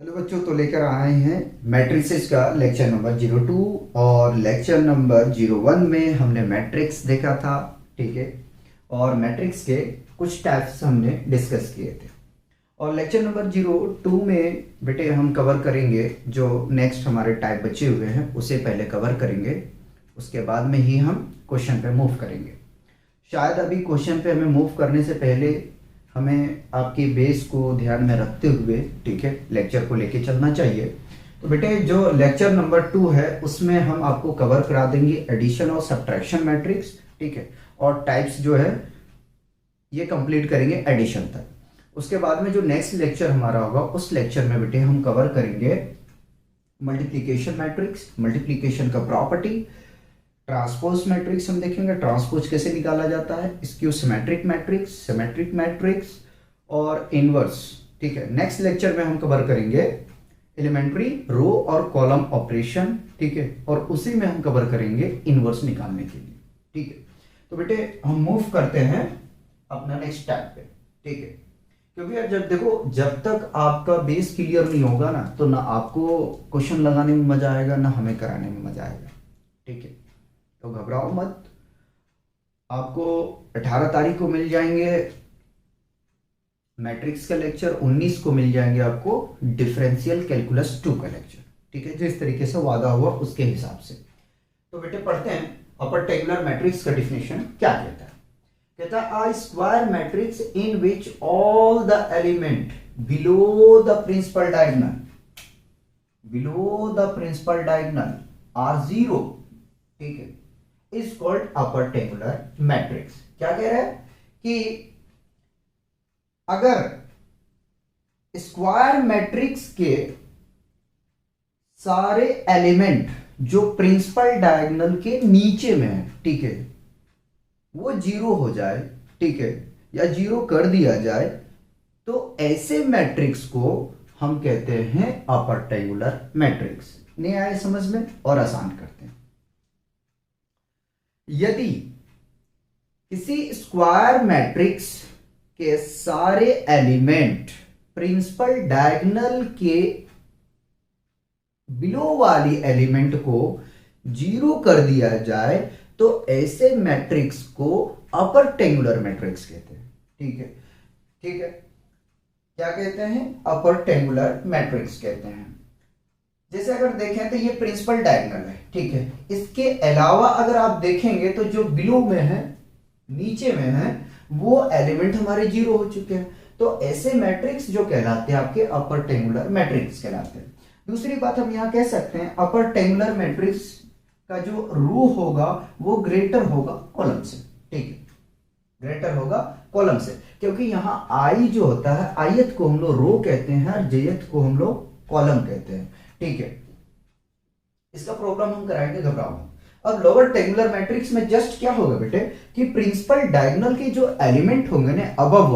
Hello बच्चों, तो लेकर आए हैं मैट्रिसेस का लेक्चर नंबर 02 और लेक्चर नंबर 01 में हमने मैट्रिक्स देखा था। ठीक है, और मैट्रिक्स के कुछ टाइप्स हमने डिस्कस किए थे। और लेक्चर नंबर 02 में बेटे हम कवर करेंगे जो नेक्स्ट हमारे टाइप बचे हुए हैं, उसे पहले कवर करेंगे, उसके बाद में ही हम क्वेश्चन पे मूव करेंगे। शायद अभी क्वेश्चन पे हमें मूव करने से पहले हमें आपकी बेस को ध्यान में रखते हुए, ठीक है, लेक्चर को लेके चलना चाहिए। तो बेटे जो लेक्चर नंबर 2 है उसमें हम आपको कवर करा देंगे एडिशन और सब्ट्रैक्शन मैट्रिक्स, ठीक है, और टाइप्स जो है ये कंप्लीट करेंगे एडिशन तक। उसके बाद में जो नेक्स्ट लेक्चर हमारा होगा उस लेक्चर में बेटे हम कवर करेंगे मल्टीप्लिकेशन मैट्रिक्स, मल्टीप्लिकेशन का प्रॉपर्टी, ट्रांसपोज मैट्रिक्स हम देखेंगे, ट्रांसपोज कैसे निकाला जाता है, skew symmetric matrix, symmetric matrix और इनवर्स। ठीक है, नेक्स्ट लेक्चर में हम कवर करेंगे एलिमेंट्री रो और कॉलम ऑपरेशन, ठीक है, और उसी में हम कवर करेंगे इनवर्स निकालने के लिए। ठीक है, तो बेटे हम मूव करते हैं अपना नेक्स्ट स्टेप पे। ठीक है, क्योंकि यार जब देखो, जब तक आपका बेस क्लियर नहीं होगा ना, तो ना आपको क्वेश्चन लगाने में मजा आएगा ना हमें कराने में मजा आएगा। ठीक है, तो घबराओ मत, आपको 18 तारीख को मिल जाएंगे मैट्रिक्स का लेक्चर, 19 को मिल जाएंगे आपको डिफरेंशियल कैलकुलस 2 का लेक्चर। ठीक है, जिस तरीके से वादा हुआ उसके हिसाब से। तो बेटे पढ़ते हैं अपर टेबुलर मैट्रिक्स का डिफिनेशन क्या कहता है। कहता है a square matrix in which all the element below the principal diagonal are zero, ठीक है, is called upper tabular matrix. क्या कह रहा है कि अगर स्क्वायर मैट्रिक्स के सारे एलिमेंट जो प्रिंसिपल डायगोनल के नीचे में है, ठीक है, वो जीरो हो जाए, ठीक है, या जीरो कर दिया जाए, तो ऐसे मैट्रिक्स को हम कहते हैं अपर टेबुलर मैट्रिक्स। नहीं आए समझ में, और आसान करते हैं। यदि किसी स्क्वायर मैट्रिक्स के सारे एलिमेंट प्रिंसिपल डायगोनल के बिलो वाली एलिमेंट को जीरो कर दिया जाए, तो ऐसे मैट्रिक्स को अपर टेबुलर मैट्रिक्स कहते हैं। ठीक है, ठीक है, क्या कहते हैं, अपर टेबुलर मैट्रिक्स कहते हैं। जैसे अगर देखें तो ये प्रिंसिपल डायगोनल है, ठीक है, इसके अलावा अगर आप देखेंगे तो जो बिलो में है, नीचे में है, वो एलिमेंट हमारे जीरो हो चुके हैं। तो ऐसे मैट्रिक्स जो कहलाते हैं आपके अपर टेबुलर मैट्रिक्स कहलाते हैं। दूसरी बात हम यहां कह सकते हैं अपर टेबुलर मैट्रिक्स का जो रो होगा वो ग्रेटर होगा कॉलम से। ठीक है, ग्रेटर होगा कॉलम से, क्योंकि यहां आई जो होता है, आयत को हम लोग रो कहते हैं और जयत को हम लोग कॉलम कहते हैं। ठीक है, इसका प्रॉब्लम हम कराएंगे, घबराओ। अब लोअर टेबुलर मैट्रिक्स में जस्ट क्या होगा बेटे कि प्रिंसिपल डायगोनल के जो एलिमेंट होंगे ना अबव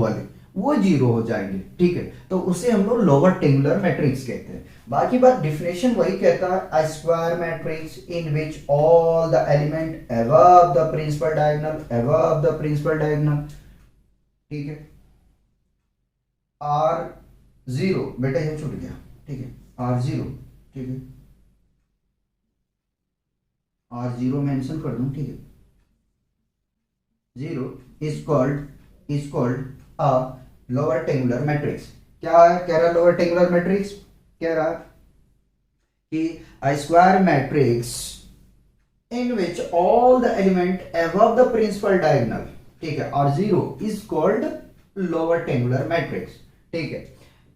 वाले वो जीरो हो जाएंगे। ठीक है, तो उसे हम लोग लोअर टेबुलर मैट्रिक्स कहते हैं। बाकी बात डिफिनेशन वही कहता है, a square matrix in which all the element above the principal diagonal, ठीक है, आर जीरो, बेटा ये छूट गया, ठीक है, आर जीरो, ठीक है, आर जीरो मेंशन कर दूं, ठीक है, zero is called a lower tabular matrix. क्या है कह रहा, लोअर टेबुलर मैट्रिक्स कह रहा कि a square matrix in which all the element above the principal diagonal, ठीक है, और zero is called lower tabular matrix. ठीक है,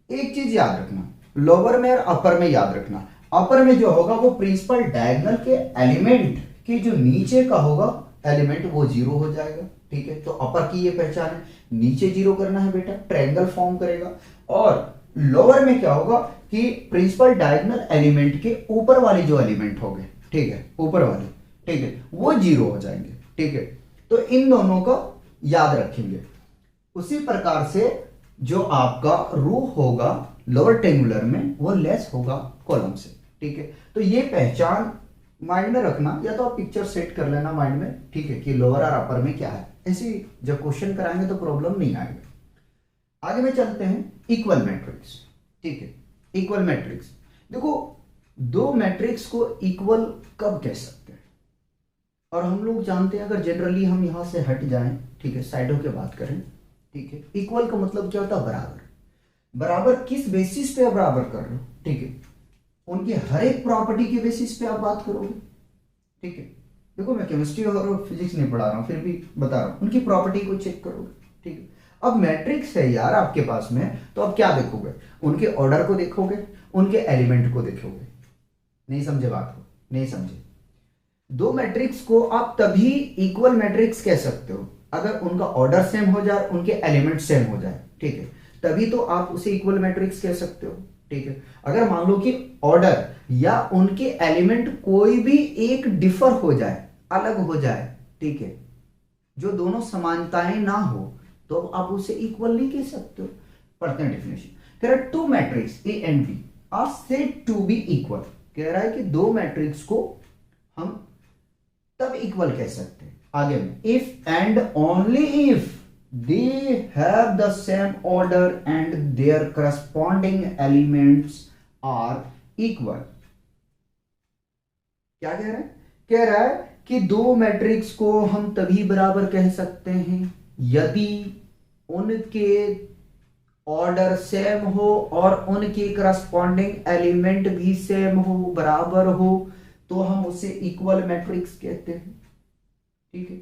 एक चीज याद रखना, लोअर में और अपर में याद रखना, अपर में जो होगा वो प्रिंसिपल डायगोनल के एलिमेंट के जो नीचे का होगा एलिमेंट वो जीरो हो जाएगा। ठीक है, तो अपर की ये पहचान है, नीचे जीरो करना है बेटा, ट्रायंगल फॉर्म करेगा। और लोअर में क्या होगा कि प्रिंसिपल डायगोनल एलिमेंट के ऊपर वाले जो एलिमेंट होंगे, ठीक है, ऊपर वाले, ठीक है, वो जीरो हो जाएंगे। ठीक है, तो इन दोनों को याद रखेंगे। उसी प्रकार से जो आपका रो होगा लोअर टेबुलर में वो लेस होगा कॉलम से। ठीक है, तो ये पहचान माइंड में रखना, या तो आप पिक्चर सेट कर लेना माइंड में, ठीक है, कि लोअर और अपर में क्या है। ऐसे जब क्वेश्चन कराएंगे तो प्रॉब्लम नहीं आएगा। आगे में चलते हैं इक्वल मैट्रिक्स। ठीक है, इक्वल मैट्रिक्स। देखो दो मैट्रिक्स को इक्वल कब कह सकते हैं, और हम लोग जानते हैं, अगर जनरली हम यहां से हट जाएं, ठीक है, साइडों की बात करें, ठीक है, इक्वल का मतलब क्या होता है, बराबर। बराबर किस बेसिस पे आप बराबर कर रहे हो, ठीक है, उनकी हर एक प्रॉपर्टी के बेसिस पे आप बात करोगे, ठीक है। देखो मैं केमिस्ट्री और फिजिक्स नहीं पढ़ा रहा हूं, फिर भी बता रहा हूं, उनकी प्रॉपर्टी को चेक करोगे, ठीक है। अब मैट्रिक्स है यार आपके पास में, तो आप क्या देखोगे, उनके ऑर्डर को देखोगे, उनके एलिमेंट को देखोगे। नहीं समझे बात को, नहीं समझे। दो मैट्रिक्स को आप तभी इक्वल मैट्रिक्स कह सकते हो अगर उनका ऑर्डर सेम हो जाए, उनके एलिमेंट सेम हो जाए, ठीक है, तभी तो आप उसे इक्वल मैट्रिक्स कह सकते हो, ठीक है। अगर मान लो कि ऑर्डर या उनके एलिमेंट कोई भी एक डिफर हो जाए, अलग हो जाए, ठीक है, जो दोनों समानताएं ना हो, तो आप उसे इक्वल नहीं कह सकते हो। पढ़ते हैं डेफिनेशन। कह रहा है two matrix A and B are said to be equal. कह रहा है कि दो मैट्रिक्स को हम तब इक्वल कह सकते हैं, आगे में, if and only if they have the same order and their corresponding elements are equal. क्या कह रहा है, कह रहा है कि दो मैट्रिक्स को हम तभी बराबर कह सकते हैं यदि उनके ऑर्डर सेम हो और उनके करस्पॉन्डिंग एलिमेंट भी सेम हो, बराबर हो, तो हम उसे इक्वल मैट्रिक्स कहते हैं, ठीक है।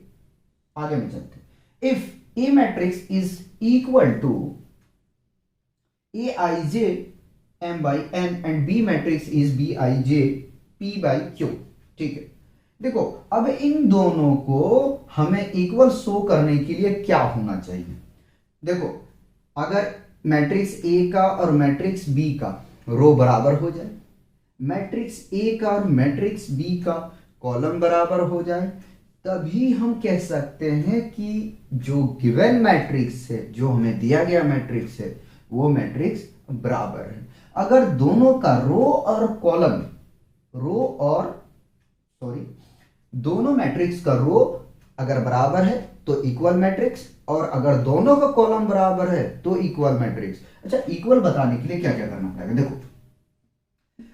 आगे में चलते हैं। If A matrix is equal to A I J M by N and B matrix is B I J P by Q, ठीक है। देखो अब इन दोनों को हमें इक्वल शो करने के लिए क्या होना चाहिए। देखो अगर मैट्रिक्स ए का और मैट्रिक्स बी का रो बराबर हो जाए, मैट्रिक्स ए का और मैट्रिक्स बी का कॉलम बराबर हो जाए, तभी हम कह सकते हैं कि जो गिवन मैट्रिक्स है, जो हमें दिया गया मैट्रिक्स है, वो मैट्रिक्स बराबर है। अगर दोनों का रो और कॉलम, दोनों मैट्रिक्स का रो अगर बराबर है तो इक्वल मैट्रिक्स, और अगर दोनों का कॉलम बराबर है तो इक्वल मैट्रिक्स। अच्छा, इक्वल बताने के लिए क्या क्या करना पड़ेगा। देखो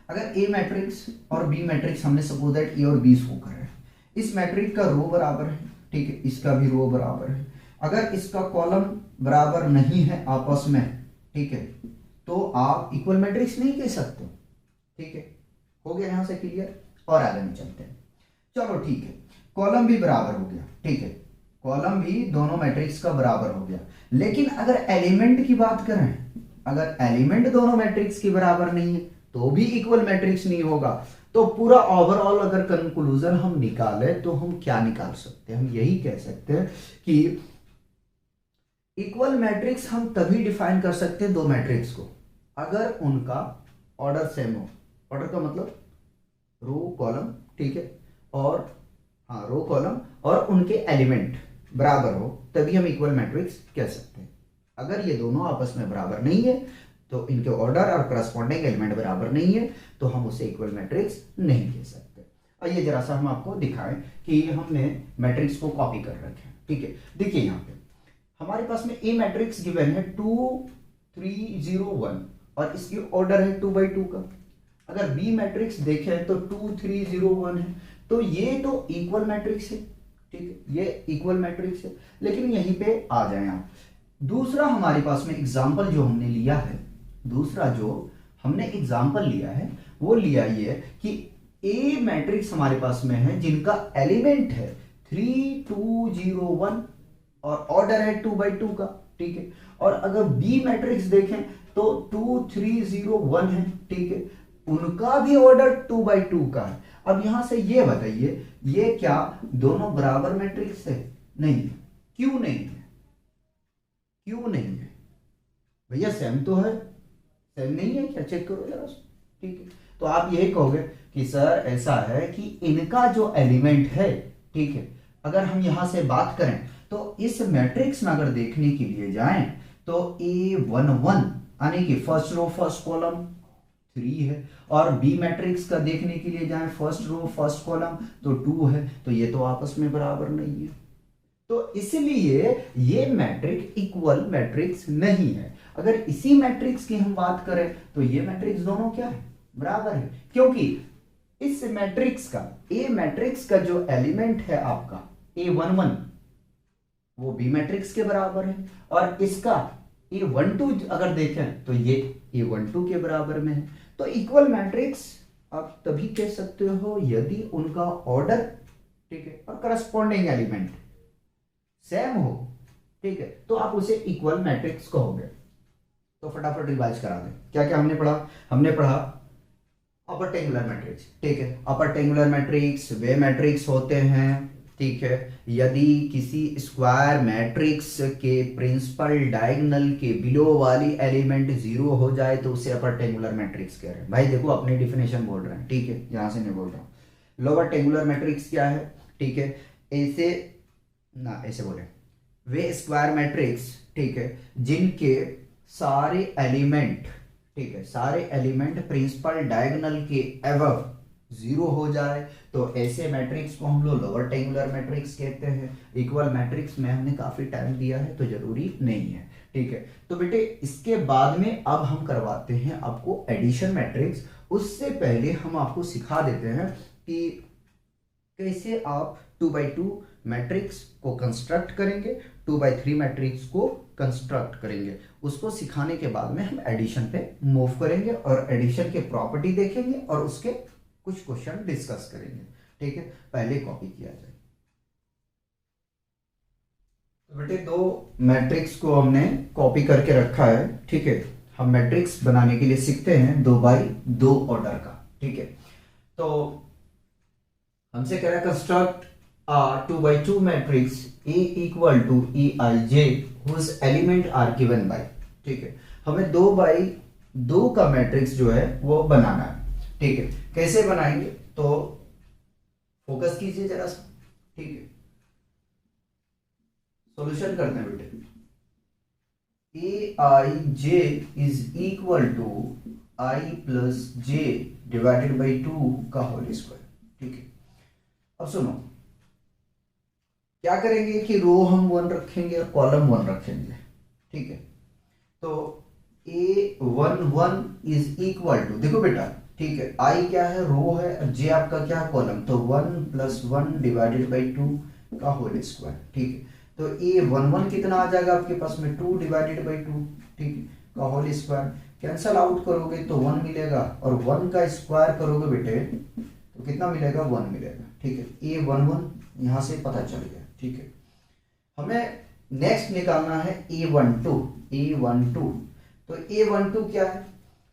अगर ए मैट्रिक्स और बी मैट्रिक्स हमने सपोज दैट ए और बी शो कर रहे हैं, इस मैट्रिक्स का रो बराबर है, ठीक है, इसका भी रो बराबर है। अगर इसका कॉलम बराबर नहीं है आपस में, ठीक है, तो आप इक्वल मैट्रिक्स नहीं कह सकते, ठीक है। हो गया यहां से क्लियर, और आगे में चलते हैं। चलो ठीक है, कॉलम भी बराबर हो गया, ठीक है, कॉलम भी दोनों मैट्रिक्स का बराबर हो गया। लेकिन अगर एलिमेंट की बात करें, अगर एलिमेंट दोनों मैट्रिक्स के बराबर नहीं है तो भी इक्वल मैट्रिक्स नहीं होगा। तो पूरा ओवरऑल अगर कंक्लूजन हम निकाले तो हम क्या निकाल सकते हैं, हम यही कह सकते हैं कि इक्वल मैट्रिक्स हम तभी डिफाइन कर सकते हैं दो मैट्रिक्स को अगर उनका ऑर्डर सेम हो। ऑर्डर का मतलब रो कॉलम, ठीक है, और हाँ रो कॉलम और उनके एलिमेंट बराबर हो, तभी हम इक्वल मैट्रिक्स कह सकते हैं। अगर ये दोनों आपस में बराबर नहीं है, तो इनके ऑर्डर और करस्पॉन्डिंग एलिमेंट बराबर नहीं है, तो हम उसे इक्वल मैट्रिक्स नहीं कह सकते। और ये जरा सा हम आपको दिखाएं कि हमने मैट्रिक्स को कॉपी कर रखे हैं, ठीक है। देखिए यहाँ पे हमारे पास में ए मैट्रिक्स गिवन है 2 3 0 1 और इसकी ऑर्डर है 2 by 2 का। अगर बी मैट्रिक्स देखें तो 2 3 0 1 है, तो ये तो इक्वल मैट्रिक्स है, ठीक है, ये इक्वल मैट्रिक्स है। लेकिन यहीं पे आ जाए आप, दूसरा हमारे पास में एग्जांपल जो हमने लिया है, दूसरा जो हमने एग्जांपल लिया है वो लिया ये कि ए मैट्रिक्स हमारे पास में है जिनका एलिमेंट है 3 2 0 1 और ऑर्डर है 2 by 2 का, ठीक है। और अगर बी मैट्रिक्स देखें तो 2 3 0 1 है, ठीक है, उनका भी ऑर्डर 2 by 2 का है। अब यहां से ये बताइए, ये क्या दोनों बराबर मैट्रिक्स है? नहीं है। क्यों नहीं है? क्यों नहीं है भैया? सेम तो है, सेम नहीं है क्या? चेक करो जरा, ठीक है। तो आप यही कहोगे कि सर ऐसा है कि इनका जो एलिमेंट है, ठीक है, अगर हम यहां से बात करें तो इस मैट्रिक्स में अगर देखने के लिए जाएं तो A11 यानी कि फर्स्ट रो फर्स्ट कॉलम 3 है, और बी मैट्रिक्स का देखने के लिए जाएं फर्स्ट रो फर्स्ट कॉलम तो 2 है, तो ये तो आपस में बराबर नहीं है। तो इसलिए ये मैट्रिक्स इक्वल मैट्रिक्स नहीं है। अगर इसी मैट्रिक्स की हम बात करें तो ये मैट्रिक्स दोनों क्या है, बराबर है, क्योंकि इस मैट्रिक्स का, ए मैट्रिक्स का जो एलिमेंट है आपका A11 वो बी मैट्रिक्स के बराबर है, और इसका A12 अगर देखें तो ये A12 के बराबर में है। तो इक्वल मैट्रिक्स आप तभी कह सकते हो यदि उनका ऑर्डर, ठीक है, और करस्पॉन्डिंग एलिमेंट सेम हो, ठीक है, तो आप उसे इक्वल मैट्रिक्स कहोगे। तो फटाफट रिवाइज करा दें, क्या क्या हमने पढ़ा। हमने पढ़ा अपर टेंगुलर मैट्रिक्स, ठीक है, अपर टेंगुलर मैट्रिक्स वे मैट्रिक्स होते हैं, ठीक है, यदि किसी स्क्वायर मैट्रिक्स के प्रिंसिपल डायगोनल के बिलो वाली एलिमेंट जीरो हो जाए तो उसे अपर टेंगुलर मैट्रिक्स कह रहे हैं। भाई देखो अपनी डिफिनेशन बोल रहे हैं, ठीक है, यहां से नहीं बोल रहा हूं। लोअर टेंगुलर मैट्रिक्स क्या है, ठीक है, ऐसे ना ऐसे बोले, वे स्क्वायर मैट्रिक्स, ठीक है, जिनके सारे एलिमेंट, ठीक है, सारे एलिमेंट प्रिंसिपल डायगोनल के अबव जीरो हो जाए तो ऐसे मैट्रिक्स को हम लोग लोअर टेंगुलर मैट्रिक्स कहते हैं। इक्वल मैट्रिक्स में हमने काफी टाइम दिया है तो जरूरी नहीं है, ठीक है। तो बेटे इसके बाद में अब हम करवाते हैं आपको एडिशन मैट्रिक्स। उससे पहले हम आपको सिखा देते हैं कि कैसे आप 2x2 मैट्रिक्स को कंस्ट्रक्ट करेंगे, 2x3 मैट्रिक्स को कंस्ट्रक्ट करेंगे। उसको सिखाने के बाद में हम एडिशन पे मूव करेंगे और एडिशन के प्रॉपर्टी देखेंगे और उसके कुछ क्वेश्चन डिस्कस करेंगे, ठीक है। पहले कॉपी किया जाए। तो बेटे दो मैट्रिक्स को हमने कॉपी करके रखा है, ठीक है। हम मैट्रिक्स बनाने के लिए सीखते हैं 2x2 ऑर्डर का, ठीक है। तो हमसे कह रहा है construct a 2x2 matrix A equal to EIJ whose element are given by, ठीक है। हमें 2x2 का मैट्रिक्स जो है वो बनाना है, ठीक है। कैसे बनाएंगे तो फोकस कीजिए जरा सा, ठीक है। सॉल्यूशन करते हैं बेटे। AIJ is equal to I plus J divided by 2 का होल स्क्वायर, ठीक है। अब सुनो क्या करेंगे कि रो हम 1 रखेंगे और कॉलम 1 रखेंगे, ठीक है। तो A11 इज इक्वल टू, देखो बेटा, ठीक है, I क्या है, रो है, और J आपका क्या है, कॉलम, तो 1 प्लस 1 डिवाइडेड बाई 2 का होल स्क्वायर, ठीक है। तो A11 कितना आ जाएगा आपके पास में 2 डिवाइडेड बाई 2, ठीक है, का होल स्क्वायर। कैंसल आउट करोगे तो 1 मिलेगा और 1 का स्क्वायर करोगे बेटे तो कितना मिलेगा, 1 मिलेगा, ठीक है। A11 यहां से पता चल गया, ठीक है। हमें नेक्स्ट निकालना है A12। तो A12 क्या है,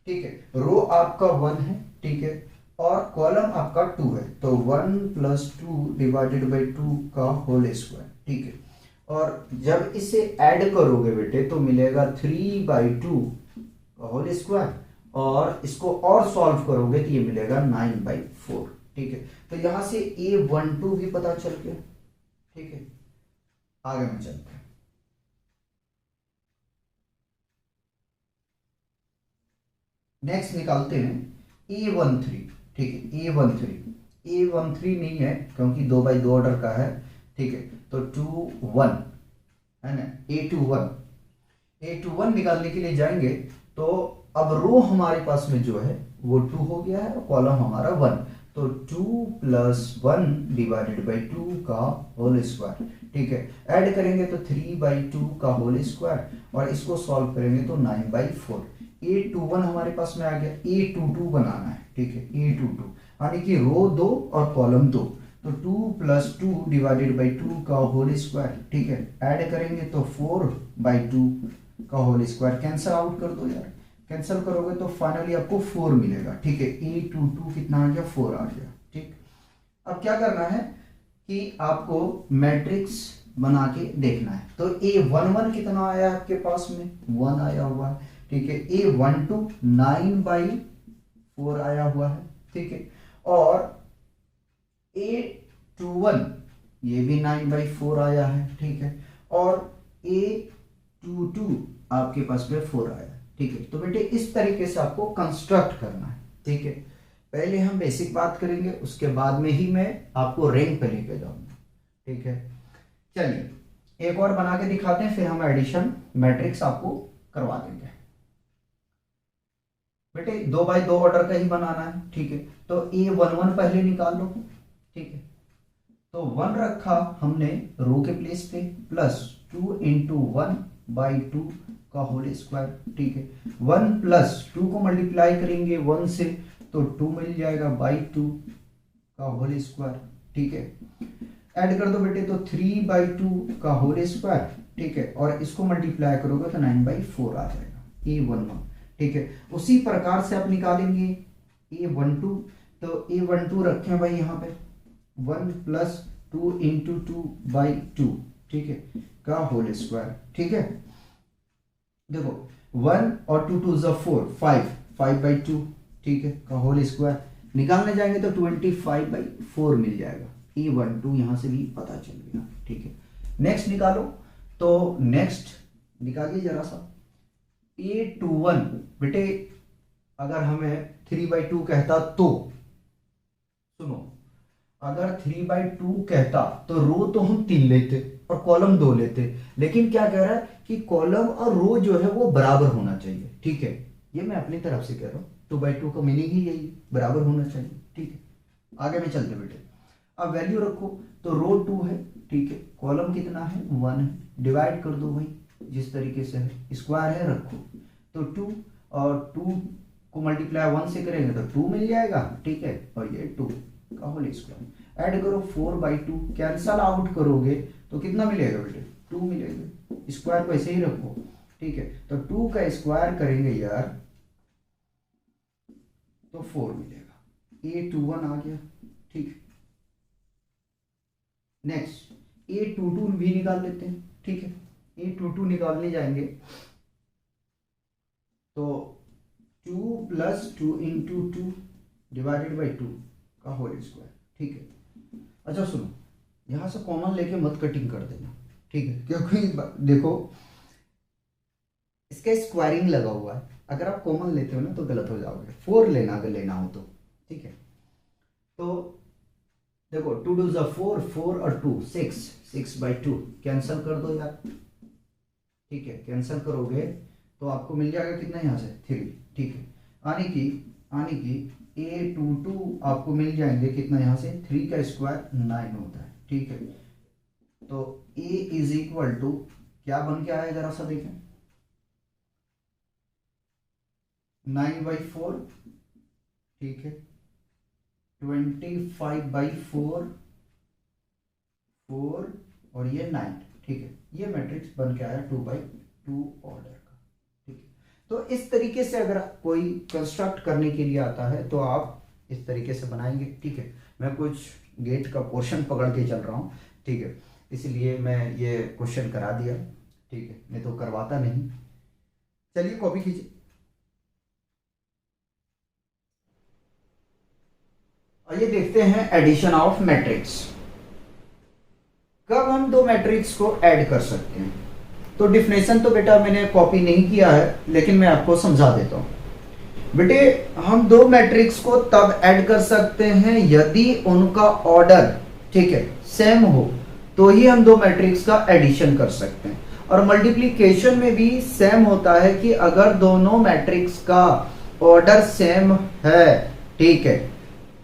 ठीक है, रो आपका 1 है, ठीक है, और कॉलम आपका 2 है, तो 1 प्लस 2 डिवाइडेड बाई 2 का होल स्क्वायर, ठीक है। और जब इसे ऐड करोगे बेटे तो मिलेगा 3/2 का होल स्क्वायर, और इसको और सॉल्व करोगे तो ये मिलेगा 9/4, ठीक है। तो यहां से A12 भी पता चल गया, ठीक है। आगे में चलते हैं। नेक्स्ट निकालते हैं A13, ठीक है। A13 नहीं है क्योंकि 2x2 ऑर्डर का है, ठीक है। तो 2 1 है ना, A21 निकालने के लिए जाएंगे तो अब रो हमारे पास में जो है वो 2 हो गया है और कॉलम हमारा 1, तो 2 प्लस 1 डिवाइडेड बाई 2 का होल स्क्वायर, ठीक है। ऐड करेंगे तो 3/2 का होल स्क्वायर और इसको सॉल्व करेंगे तो 9/4। A21 हमारे पास में आ गया। A22 बनाना है, ठीक है, A22 यानी कि रो 2 और कॉलम 2, तो 2 प्लस 2 डिवाइडेड बाई 2 का होल स्क्वायर, ठीक है। ऐड करेंगे तो 4/2 का होल स्क्वायर। कैंसल आउट कर दो यार, कैंसिल करोगे तो फाइनली आपको 4 मिलेगा, ठीक है। A22 कितना आ गया, 4 आ गया, ठीक। अब क्या करना है कि आपको मैट्रिक्स बना के देखना है। तो A11 कितना आया आपके पास में, 1 आया हुआ है, ठीक है। A12 9/4 आया हुआ है, ठीक है। और A21 ये भी 9/4 आया है, ठीक है। और A22 आपके पास में 4 आया, ठीक है। तो बेटे इस तरीके से आपको कंस्ट्रक्ट करना है, ठीक है। पहले हम बेसिक बात करेंगे, उसके बाद में ही मैं आपको रैंक पे लेके जाऊंगा, ठीक है। चलिए एक और बना के दिखाते हैं, फिर हम एडिशन मैट्रिक्स आपको करवा देंगे। बेटे 2 बाई 2 ऑर्डर का ही बनाना है, ठीक है। तो A11 पहले निकाल लो, ठीक है। तो 1 रखा हमने रो के प्लेस पे, प्लस 2 इंटू 1/2 का होल स्क्वायर, ठीक है। 1 प्लस 2 को मल्टीप्लाई करेंगे 1 से तो 2 मिल जाएगा बाई 2 का होल स्क्वायर, ठीक है। ऐड कर दो बेटे तो 3/2 का होल स्क्वायर, ठीक है। और इसको मल्टीप्लाई करोगे तो 9/4 आ जाएगा A11, ठीक है। उसी प्रकार से आप निकालेंगे A12, तो A12 रखें भाई यहाँ पे 1 प्लस 2 इंटू 2/2, ठीक है, का होल स्क्वायर, ठीक है। देखो 1 और 2 2 4 5/2, ठीक है, का होल स्क्वायर निकालने जाएंगे तो 25/4 मिल जाएगा। A12 यहां से भी पता चल गया, ठीक है। नेक्स्ट निकालो, तो नेक्स्ट निकालिए जरा सा A21। बेटे अगर हमें 3/2 कहता तो सुनो, अगर 3/2 कहता तो रो तो हम 3 लेते और कॉलम 2 लेते, लेकिन क्या कह रहा है कि कॉलम और रो जो है वो बराबर होना चाहिए, ठीक है। ये मैं अपनी तरफ से कह रहा हूं, 2/2 का मीनिंग ही यही बराबर होना चाहिए, ठीक है। आगे में चलते बेटे, अब वैल्यू रखो तो रो 2 है, ठीक है, कॉलम कितना है 1 है, डिवाइड कर दो भाई जिस तरीके से है, स्क्वायर है रखो तो 2 और 2 को मल्टीप्लाई 1 से करेंगे तो 2 मिल जाएगा, ठीक है। और ये 2 का होल स्क्वायर ऐड करो 4/2, कैंसल आउट करोगे तो कितना मिलेगा बेटे 2 मिलेगा, स्क्वायर को ऐसे ही रखो, ठीक है। तो 2 का स्क्वायर करेंगे यार तो 4 मिलेगा, A21 आ गया, ठीक है। नेक्स्ट A22 भी निकाल लेते हैं, ठीक है। A22 निकालने जाएंगे तो 2 प्लस 2 इंटू 2 डिवाइडेड बाई 2 का होल स्क्वायर, ठीक है। अच्छा सुनो, यहां से कॉमन लेके मत कटिंग कर देना, ठीक है, क्योंकि देखो इसका स्क्वायरिंग लगा हुआ है, अगर आप कॉमन लेते हो ना तो गलत हो जाओगे। 4 लेना अगर लेना हो तो, ठीक है। तो देखो 2 2 4 4 और 2 6/2 कैंसल कर दो यार, ठीक है। कैंसल करोगे तो आपको मिल जाएगा कितना यहाँ से 3, ठीक है। आने की A22 आपको मिल जाएंगे कितना यहाँ से 3 का स्क्वायर 9 होता है, ठीक है। तो A इज इक्वल टू क्या बन के आया जरा सा देखें 9/4, ठीक है, 25/4 4 और ये 9, ठीक है। ये मैट्रिक्स बन के आया 2/2 ऑर्डर का, ठीक है। तो इस तरीके से अगर कोई कंस्ट्रक्ट करने के लिए आता है तो आप इस तरीके से बनाएंगे, ठीक है। मैं कुछ गेट का पोर्शन पकड़ के चल रहा हूँ, ठीक है, इसलिए मैं ये क्वेश्चन करा दिया, ठीक है, नहीं तो करवाता नहीं। चलिए कॉपी कीजिए। आइए देखते हैं एडिशन ऑफ मैट्रिक्स। कब हम दो मैट्रिक्स को ऐड कर सकते हैं? तो डिफिनेशन तो बेटा मैंने कॉपी नहीं किया है, लेकिन मैं आपको समझा देता हूं। बेटे हम दो मैट्रिक्स को तब ऐड कर सकते हैं यदि उनका ऑर्डर, ठीक है, सेम हो, तो ही हम दो मैट्रिक्स का एडिशन कर सकते हैं। और मल्टीप्लिकेशन में भी सेम होता है कि अगर दोनों मैट्रिक्स का ऑर्डर सेम है, ठीक है,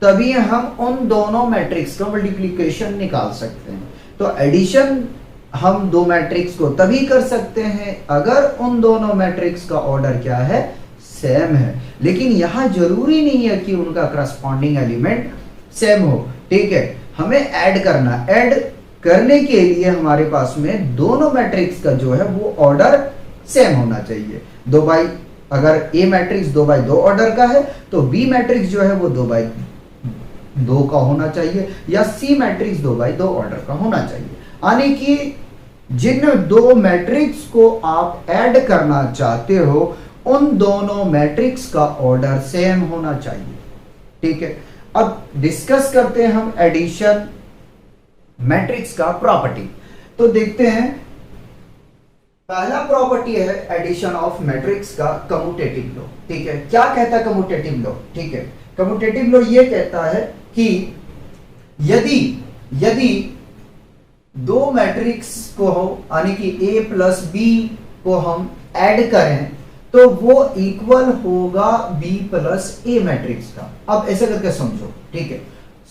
तभी हम उन दोनों मैट्रिक्स का मल्टीप्लिकेशन निकाल सकते हैं। तो एडिशन हम दो मैट्रिक्स को तभी कर सकते हैं अगर उन दोनों मैट्रिक्स का ऑर्डर क्या है, सेम है। लेकिन यहां जरूरी नहीं है कि उनका करस्पॉन्डिंग एलिमेंट सेम हो, ठीक है। हमें ऐड करना, ऐड करने के लिए हमारे पास में दोनों मैट्रिक्स का जो है वो ऑर्डर सेम होना चाहिए। अगर ए मैट्रिक्स 2/2 ऑर्डर का है तो बी मैट्रिक्स जो है वो 2/2 का होना चाहिए, या सी मैट्रिक्स 2/2 ऑर्डर का होना चाहिए। यानी कि जिन दो मैट्रिक्स को आप ऐड करना चाहते हो उन दोनों मैट्रिक्स का ऑर्डर सेम होना चाहिए, ठीक है। अब डिस्कस करते हैं हम एडिशन मैट्रिक्स का प्रॉपर्टी। तो देखते हैं, पहला प्रॉपर्टी है एडिशन ऑफ मैट्रिक्स का कम्यूटेटिव लॉ, ठीक है। क्या कहता है कम्यूटेटिव लॉ, ठीक है। कम्यूटेटिव लॉ ये कहता है कि यदि दो मैट्रिक्स को हो, यानी कि A प्लस B को हम ऐड करें तो वो इक्वल होगा बी प्लस ए मैट्रिक्स का। अब ऐसे करके समझो, ठीक है।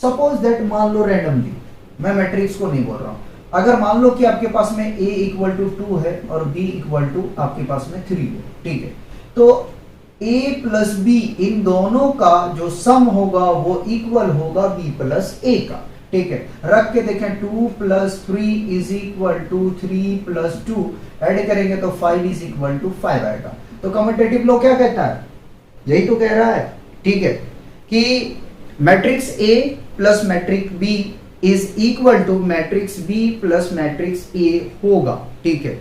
सपोज दैट, मान लो रैंडमली, मैं मैट्रिक्स को नहीं बोल रहा हूं, अगर मान लो कि आपके पास में a इक्वल टू 2 है और b इक्वल टू आपके पास में 3 है, ठीक है। तो a प्लस बी, इन दोनों का जो सम होगा वो इक्वल होगा b प्लस a का, ठीक है। रख के देखें, 2 plus 3 is equal to 3 plus 2, add करेंगे तो 5 इज इक्वल टू 5 आएगा। तो कम्यूटेटिव लॉ क्या कहता है? यही तो कह रहा है, ठीक है, कि matrix A plus matrix B is equal to matrix B plus matrix A होगा, ठीक है।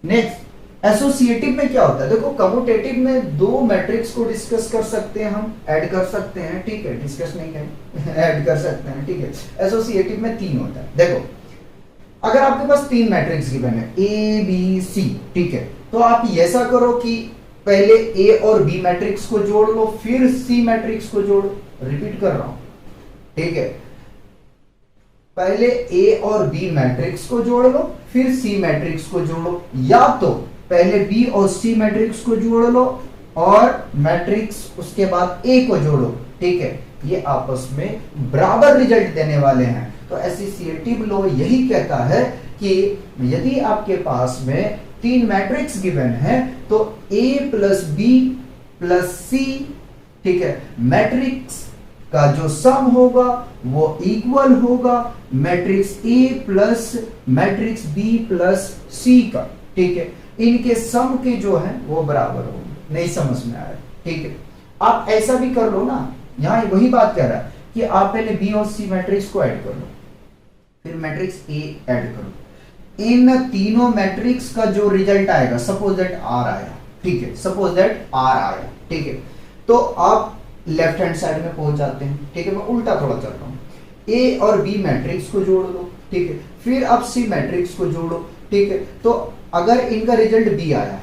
नेक्स्ट, एसोसिएटिव में क्या होता है? देखो, कम्यूटेटिव में दो मैट्रिक्स को डिस्कस कर सकते हैं, हम ऐड कर सकते हैं, ठीक है, डिस्कस नहीं करें ऐड कर सकते हैं, ठीक है। एसोसिएटिव में 3 होता है। देखो, अगर आपके पास 3 मैट्रिक्स गिवन है A B C, ठीक है, तो आप ऐसा करो कि पहले A और B मैट्रिक्स को जोड़ लो, फिर C मैट्रिक्स को जोड़ो। रिपीट कर रहा हूं, ठीक है, पहले A और B मैट्रिक्स को जोड़ लो, फिर C मैट्रिक्स को जोड़ो, या तो पहले B और C मैट्रिक्स को जोड़ लो और मैट्रिक्स उसके बाद A को जोड़ो, ठीक है। ये आपस में बराबर रिजल्ट देने वाले हैं। तो एसोसिएटिव लॉ यही कहता है कि यदि आपके पास में 3 मैट्रिक्स गिवन है तो A plus B plus C, ठीक है, मैट्रिक्स का जो सम होगा वो इक्वल होगा matrix A plus matrix B plus C का, ठीक है। इनके सम के जो है वो बराबर होंगे। नहीं समझ में आया, ठीक है। आप ऐसा भी कर लो ना, यहां वही बात कह रहा है कि आप पहले B और C मैट्रिक्स को ऐड कर लो, फिर मैट्रिक्स A ऐड करो। इन तीनों मैट्रिक्स का जो रिजल्ट आएगा, सपोज दैट R आया, ठीक है, सपोज दैट R आया, ठीक है, तो आप लेफ्ट हैंड साइड में पहुंच जाते हैं, ठीक है। मैं उल्टा थोड़ा चल रहा हूं, A और B मैट्रिक्स को जोड़ लो, ठीक है, फिर आप C मैट्रिक्स को जोड़ो, ठीक है। तो अगर इनका रिजल्ट B आया,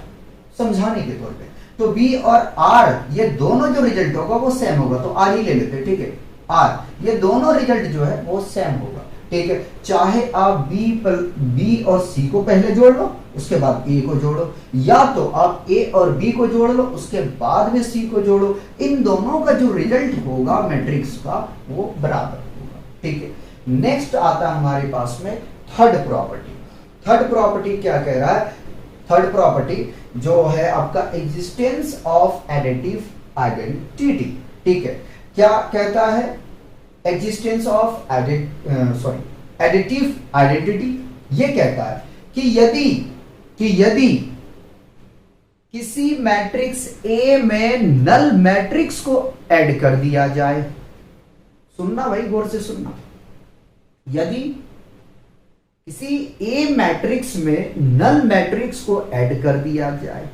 समझाने के तौर पे, तो B और R ये दोनों जो रिजल्ट होगा वो सेम होगा, तो R ही ले लेते हैं, ठीक है। R ये दोनों रिजल्ट जो है वो सेम होगा, ठीक है। चाहे आप B और C को पहले जोड़ लो, उसके बाद A को जोड़ो, या तो आप A और B को जोड़ लो, उसके बाद में C को जोड़ो। इन दोनों का जो रिजल्ट होगा मैट्रिक्स का वो बराबर होगा, ठीक है। नेक्स्ट आता है हमारे पास में थर्ड प्रॉपर्टी। थर्ड प्रॉपर्टी क्या कह रहा है? थर्ड प्रॉपर्टी जो है आपका एग्जिस्टेंस ऑफ एडिटिव आइडेंटिटी, ठीक है। क्या कहता है? एग्जिस्टेंस ऑफ एडिटिव आइडेंटिटी ये कहता है कि यदि किसी मैट्रिक्स A में नल मैट्रिक्स को ऐड कर दिया जाए, सुनना भाई, गौर से सुनना, यदि किसी A मैट्रिक्स में नल मैट्रिक्स को ऐड कर दिया जाए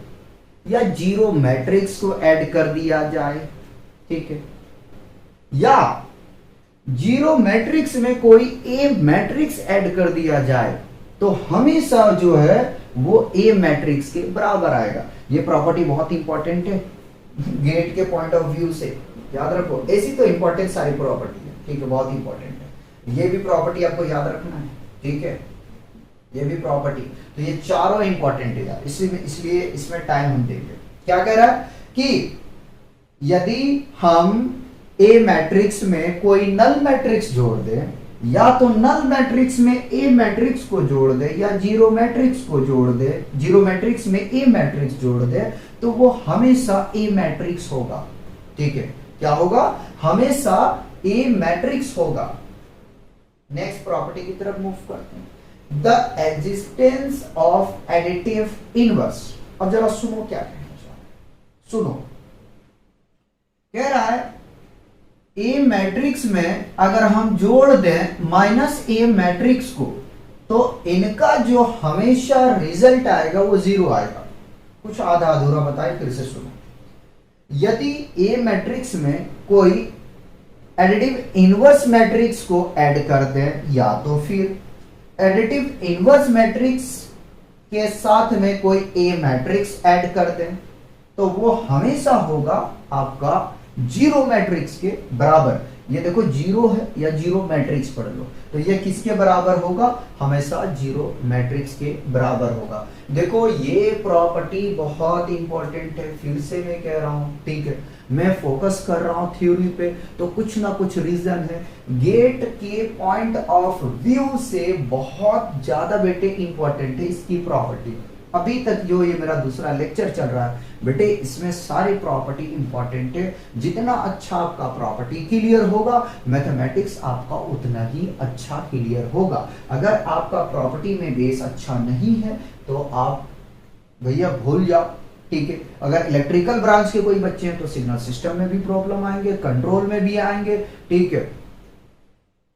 या जीरो मैट्रिक्स को ऐड कर दिया जाए, ठीक है, या जीरो मैट्रिक्स में कोई A मैट्रिक्स ऐड कर दिया जाए, तो हमेशा जो है वो A मैट्रिक्स के बराबर आएगा। ये प्रॉपर्टी बहुत इंपॉर्टेंट है गेट के पॉइंट ऑफ व्यू से, याद रखो। ऐसी तो इंपॉर्टेंट सारी प्रॉपर्टी है, ठीक है, बहुत इंपॉर्टेंट है। ये भी प्रॉपर्टी आपको याद रखना है, ठीक है, ये भी प्रॉपर्टी। तो ये चारों इंपॉर्टेंट है यार, इसलिए इसमें टाइम हम देंगे। क्या कह रहा है कि यदि हम A मैट्रिक्स में कोई नल मैट्रिक्स जोड़ दे, या तो नल मैट्रिक्स में A मैट्रिक्स को जोड़ दे, या जीरो मैट्रिक्स को जोड़ दे, जीरो मैट्रिक्स में A मैट्रिक्स जोड़ दे, तो वो हमेशा A मैट्रिक्स होगा, ठीक है। क्या होगा? हमेशा A मैट्रिक्स होगा। नेक्स्ट प्रॉपर्टी की तरफ मूव करते हैं, the existence of additive inverse. अब जरा सुनो क्या कहना चाह रहा है, सुनो। कह रहा है A मैट्रिक्स में अगर हम जोड़ दें माइनस A मैट्रिक्स को, तो इनका जो हमेशा रिजल्ट आएगा वो 0 आएगा। कुछ आधा अधूरा बताए, फिर से सुनो। यदि A मैट्रिक्स में कोई एडिटिव इनवर्स मैट्रिक्स को ऐड कर दें, या तो फिर एडिटिव इनवर्स मैट्रिक्स के साथ में कोई A मैट्रिक्स ऐड कर दें, तो वो हमेशा होगा आपका जीरो मैट्रिक्स के बराबर। ये देखो जीरो है या जीरो मैट्रिक्स पढ़ लो, तो ये किसके बराबर होगा, हमेशा जीरो मैट्रिक्स के बराबर होगा। देखो ये प्रॉपर्टी बहुत इंपॉर्टेंट है, फिर से मैं कह रहा हूं, ठीक है, मैं फोकस कर रहा हूं थ्योरी पे, तो कुछ ना कुछ रीजन है। गेट के पॉइंट ऑफ व्यू से बहुत ज्यादा बेटे इंपॉर्टेंट है इसकी प्रॉपर्टी। अभी तक जो ये मेरा दूसरा लेक्चर चल रहा है बेटे, इसमें सारी प्रॉपर्टी इंपॉर्टेंट है। जितना अच्छा आपका प्रॉपर्टी क्लियर होगा, मैथमेटिक्स आपका उतना ही अच्छा क्लियर होगा। अगर आपका प्रॉपर्टी में बेस अच्छा नहीं है तो आप भैया भूल जाओ, ठीक है। अगर इलेक्ट्रिकल ब्रांच के कोई बच्चे हैं तो सिग्नल सिस्टम में भी प्रॉब्लम आएंगे, कंट्रोल में भी आएंगे, ठीक है।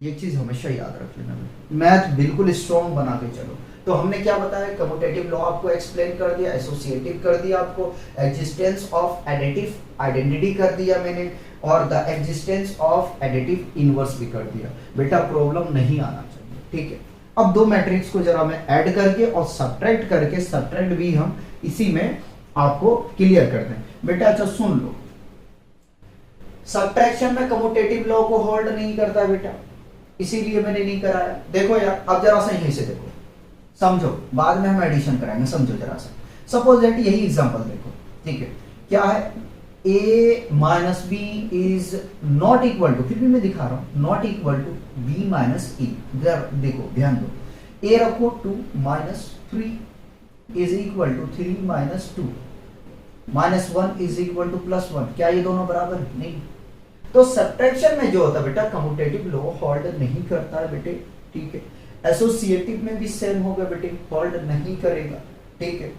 ये चीज हमेशा याद रख लेना, मैथ बिल्कुल स्ट्रॉन्ग बना के चलो। तो हमने क्या बताया, कम्यूटेटिव लॉ आपको एक्सप्लेन कर दिया, एसोसिएटिव कर दिया आपको, एग्जिस्टेंस ऑफ एडिटिव आइडेंटिटी कर दिया मैंने, और the existence of additive inverse भी कर दिया। बेटा प्रॉब्लम नहीं आना चाहिए, ठीक है। अब दो मैट्रिक्स को जरा मैं ऐड करके और सब्ट्रैक्ट करके, सब्ट्रैक्ट भी हम इसी में आपको क्लियर कर दें। बेटा अच्छा सुन लो, सब्ट्रैक्शन में कम्यूटेटिव लॉ को होल्ड नहीं करता बेटा, इसीलिए मैंने नहीं कराया। देखो यार, अब जरा सा यहीं से देखो, समझो, बाद में हम एडिशन कराएंगे, समझो जरा सा। सपोज दैट यही एग्जांपल देखो, ठीक है, क्या है, a minus B is not equal to, फिर भी मैं दिखा रहा हूं, not equal to b minus e। देखो ध्यान दो, a रखो 2 minus 3 is equal to 3 minus 2, minus 1 is equal to plus 1। क्या ये दोनों बराबर नहीं? तो सब्ट्रैक्शन में जो होता है बेटा, कम्यूटेटिव लॉ होल्ड नहीं करता है बेटे, ठीक है। एसोसिएटिव में भी सेम होगा बेटे, होल्ड नहीं करेगा, ठीक है।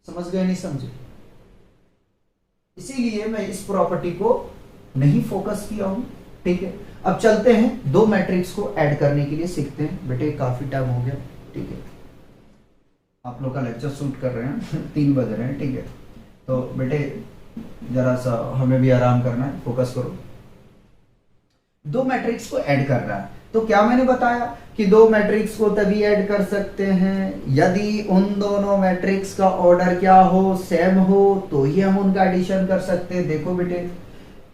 समझ गए नहीं समझे? इसीलिए मैं इस प्रॉपर्टी को नहीं फोकस किया हूं, ठीक है। अब चलते हैं दो मैट्रिक्स को ऐड करने के लिए सीखते हैं बेटे, काफी टाइम हो गया, ठीक है। आप लोग का लेक्चर शूट कर रहे हैं 3 बज रहे हैं, ठीक है। तो बेटे जरा सा हमें भी आराम करना है, फोकस करो। दो मैट्रिक्स को ऐड कर रहा है, तो क्या मैंने बताया कि दो मैट्रिक्स को तभी ऐड कर सकते हैं यदि उन दोनों मैट्रिक्स का ऑर्डर क्या हो, सेम हो, तो ही हम उनका एडिशन कर सकते हैं। देखो बेटे,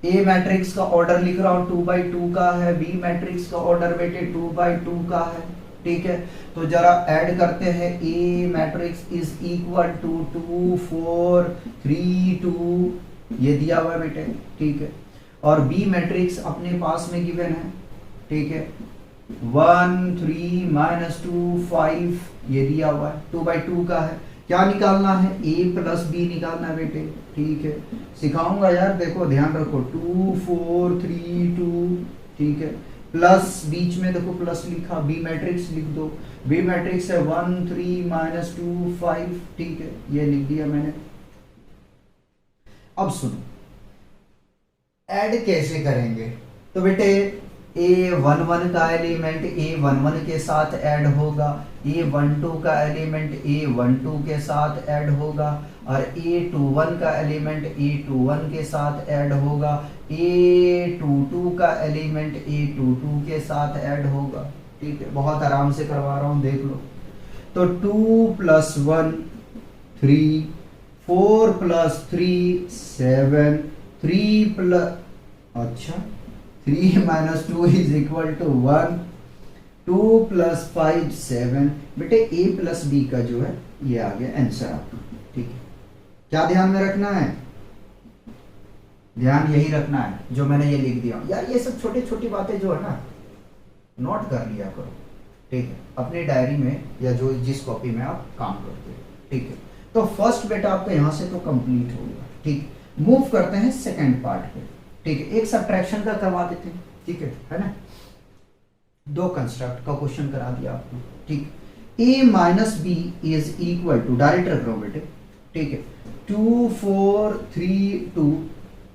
ए मैट्रिक्स का ऑर्डर लिख रहा हूं 2/2 का है, बी मैट्रिक्स का ऑर्डर बेटे 2/2 का है, ठीक है। तो जरा ऐड करते हैं, ए मैट्रिक्स इज इक्वल टू 2 4 3 2, ये दिया हुआ है बेटे, ठीक है। और बी मैट्रिक्स अपने पास में गिवन है, ठीक है, 1 3 माइनस 2 5, ये दिया हुआ है, 2/2 का है। क्या निकालना है, a प्लस बी निकालना है बेटे, ठीक है। सिखाऊंगा यार, देखो ध्यान रखो, 2 4 3 2, ठीक है, प्लस बीच में देखो प्लस लिखा, बी मैट्रिक्स लिख दो, बी मैट्रिक्स है 1 3 माइनस 2 5, ठीक है, ये लिख दिया मैंने। अब सुनो, ऐड कैसे करेंगे, तो बेटे A11 का एलिमेंट A11 के साथ ऐड होगा, A12 का एलिमेंट A12 के साथ ऐड होगा, और A21 का एलिमेंट A21 के साथ ऐड होगा, A22 का एलिमेंट A22 के साथ ऐड होगा, ठीक है। बहुत आराम से करवा रहा हूं, देख लो। तो 2 + 1 3, 4 + 3 7, 3 प्लस, अच्छा 3 - 2 इज इक्वल टू 1, 2 + 5 7। बेटे a प्लस बी का जो है ये आ गया आंसर आपका, ठीक है। क्या ध्यान में रखना है, ध्यान यही रखना है जो मैंने ये लिख दिया यार। ये सब छोटी छोटी बातें जो है ना, नोट कर लिया करो, ठीक है, अपनी डायरी में या जो जिस कॉपी में आप काम करते हो, ठीक है। तो फर्स्ट बेटा आपका यहां से तो कंप्लीट हो गया, ठीक। मूव करते हैं सेकंड पार्ट पे, ठीक है। एक सब्ट्रैक्शन का करवा देते हैं, ठीक है ना। दो कंस्ट्रक्ट का क्वेश्चन करा दिया आपको, ठीक। a minus B is equal to, direct रख रहा हूं बेटे, ठीक है, 2 4 3 2,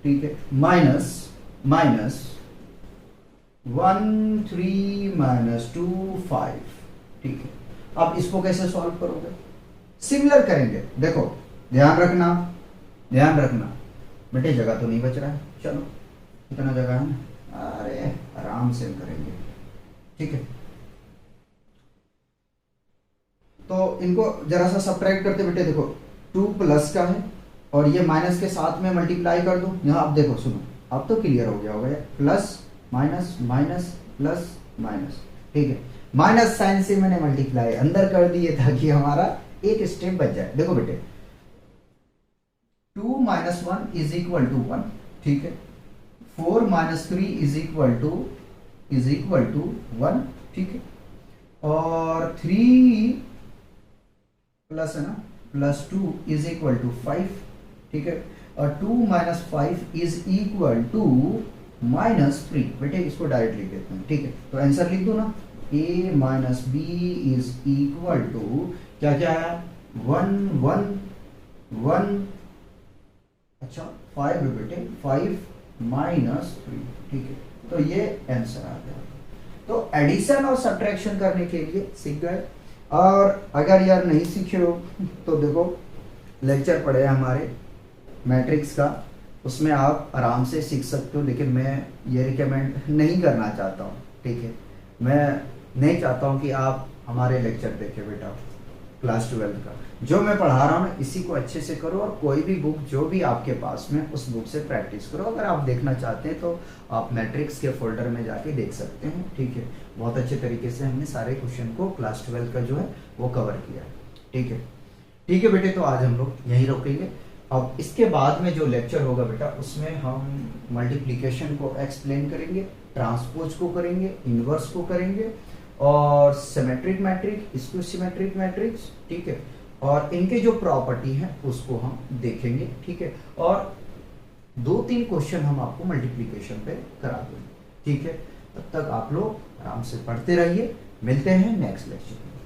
ठीक है, माइनस 1 3 - 2 5, ठीक है। अब इसको कैसे सॉल्व करोगे, सिमिलर करेंगे। देखो ध्यान रखना बेटे, जगह तो नहीं बच रहा है, चलो कितना जगह है ना, अरे आराम से करेंगे, ठीक है। तो इनको जरा सा सब्ट्रैक्ट करते बेटे, देखो 2 प्लस का है और ये माइनस के साथ में मल्टीप्लाई कर दो। यहाँ आप देखो, सुनो, अब तो क्लियर हो गया होगा, plus minus minus plus minus, ठीक है। माइनस साइन से मैंने मल्टीप्लाई अंदर कर दिए ताकि हमारा एक स्टेप बच जाए। देखो बेटे 2 माइनस 1 इज इक्वल टू 1, ठीक है। 4 माइनस 3 इज इक्वल टू 1, ठीक है। और 3 प्लस है ना प्लस 2 इज इक्वल टू 5, ठीक है। और 2 minus 5 is equal to minus 3। बेटे इसको डायरेक्ट लिख देते हैं, ठीक है। तो आंसर लिख दो ना, a minus B is equal to क्या क्या है 1 1 1, अच्छा 5 है बेटे, 5 माइनस 3, ठीक है। तो ये आंसर आ गया। तो एडिशन और सब्ट्रैक्शन करने के लिए सीख गए। और अगर यार नहीं सीखे हो तो देखो लेक्चर पड़े हमारे मैट्रिक्स का, उसमें आप आराम से सीख सकते हो। लेकिन मैं ये रिकमेंड नहीं करना चाहता हूँ, ठीक है। मैं नहीं चाहता हूँ कि आप हमारे लेक्चर देखें बेटा क्लास 12 का। जो मैं पढ़ा रहा हूँ ना इसी को अच्छे से करो, और कोई भी बुक जो भी आपके पास में उस बुक से प्रैक्टिस करो। अगर आप देखना चाहते हैं तो आप मैट्रिक्स के फोल्डर में जाके देख सकते हैं, ठीक है। बहुत अच्छे तरीके से हमने सारे क्वेश्चन को क्लास 12 का जो है वो कवर किया है, ठीक है। ठीक है बेटे, तो आज हम लोग यहीं रोकेंगे। अब इसके बाद में जो लेक्चर होगा बेटा उसमें हम मल्टीप्लिकेशन को एक्सप्लेन करेंगे, ट्रांसपोज को करेंगे, इनवर्स को करेंगे, और symmetric matric, skew symmetric matrix, ठीक है। और इनके जो प्रॉपर्टी है उसको हम देखेंगे, ठीक है। और 2-3 क्वेश्चन हम आपको मल्टीप्लिकेशन पे करा देंगे, ठीक है। तब तक आप लोग आराम से पढ़ते रहिए। मिलते हैं नेक्स्ट लेक्चर में।